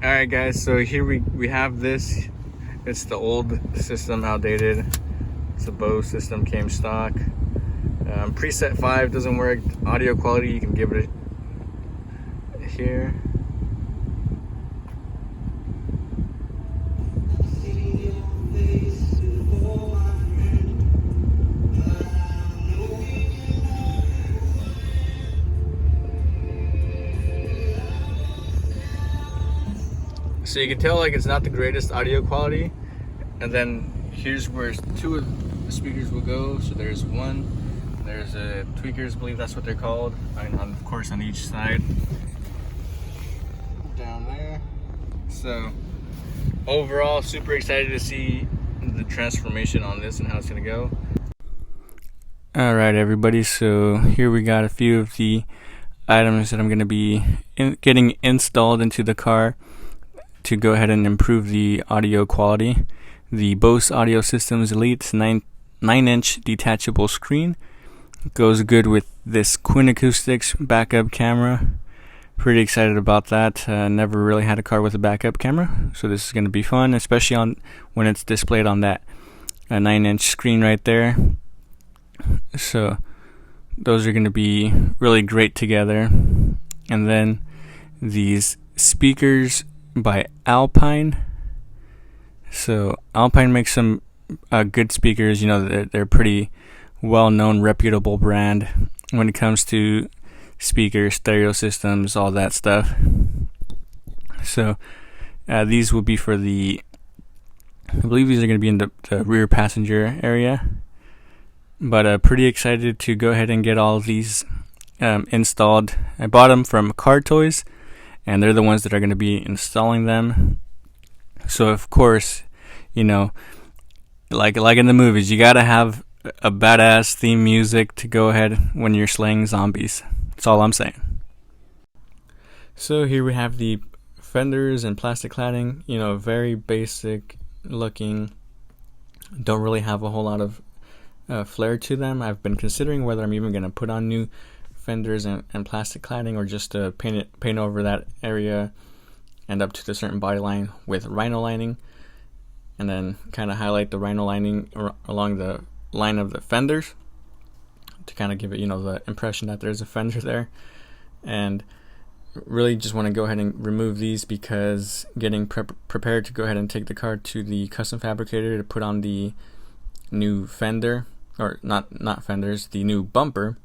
Alright guys, so here we have this. It's the old system, outdated. It's a Bose system, came stock. Preset 5 doesn't work. Audio quality, you can give it a here. So you can tell like it's not the greatest audio quality. And then here's where two of the speakers will go. So there's one, there's a tweakers, I believe that's what they're called, and of course on each side down there. So overall, super excited to see the transformation on this and how it's gonna go. All right, everybody, so here we got a few of the items that I'm gonna be getting installed into the car to go ahead and improve the audio quality. The Bose Audio Systems Elite 9-inch detachable screen goes good with this Quinn Acoustics backup camera. Pretty excited about that. Never really had a car with a backup camera, so this is going to be fun, especially on when it's displayed on that 9-inch screen right there. So those are going to be really great together. And then these speakers by Alpine. So Alpine makes some good speakers. You know, they're pretty well-known, reputable brand when it comes to speakers, stereo systems, all that stuff. So these will be for I believe these are going to be in the rear passenger area. But pretty excited to go ahead and get all of these installed. I bought them from Car Toys, and they're the ones that are going to be installing them. So of course, you know, like in the movies, you gotta have a badass theme music to go ahead when you're slaying zombies. That's all I'm saying. So here we have the fenders and plastic cladding. You know, very basic looking. Don't really have a whole lot of flair to them. I've been considering whether I'm even gonna put on new fenders and plastic cladding, or just paint over that area and up to the certain body line with rhino lining, and then kind of highlight the rhino lining along the line of the fenders to kind of give it, you know, the impression that there's a fender there. And really just want to go ahead and remove these because getting prepared to go ahead and take the car to the custom fabricator to put on the new fender, or not fenders, the new bumper.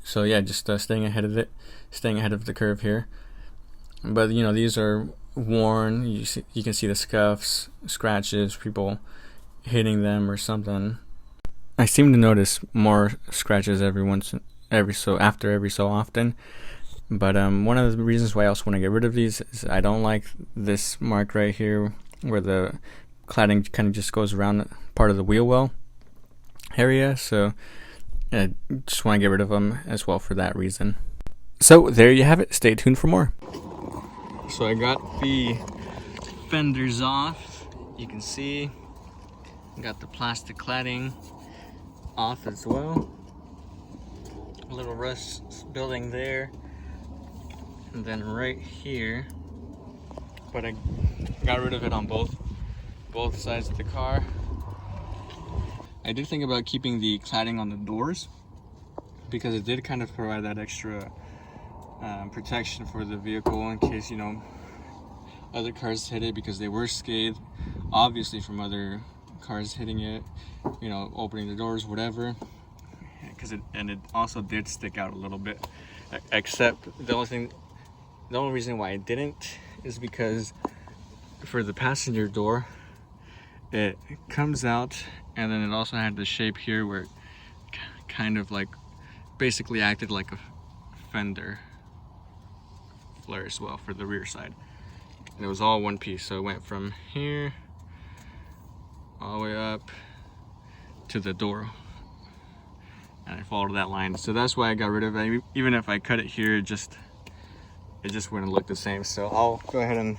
So yeah, just staying ahead of the curve here. But you know, these are worn. You can see the scuffs, scratches, people hitting them or something. I seem to notice more scratches every so often. But one of the reasons why I also want to get rid of these is I don't like this mark right here where the cladding kind of just goes around part of the wheel well area. So I just want to get rid of them as well for that reason. So there you have it. Stay tuned for more. So I got the fenders off. You can see got the plastic cladding off as well. A little rust building there, and then right here. But I got rid of it on both sides of the car. I did think about keeping the cladding on the doors because it did kind of provide that extra protection for the vehicle in case, you know, other cars hit it, because they were scathed obviously from other cars hitting it, you know, opening the doors, whatever. Because it also did stick out a little bit, except the only reason why I didn't is because for the passenger door it comes out, and then it also had the shape here where it kind of like basically acted like a fender flare as well for the rear side, and it was all one piece. So it went from here all the way up to the door, and I followed that line. So that's why I got rid of it. Even if I cut it here, it just wouldn't look the same. So I'll go ahead and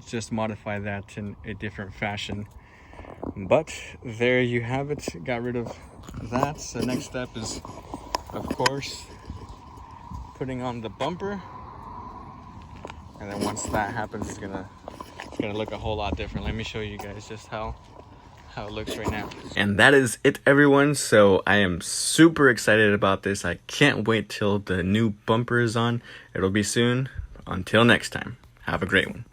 just modify that in a different fashion. But there you have it. Got rid of that. So next step is, of course, putting on the bumper. And then once that happens, it's gonna look a whole lot different. Let me show you guys just how it looks right now. And that is it, everyone. So I am super excited about this. I can't wait till the new bumper is on. It'll be soon. Until next time, have a great one.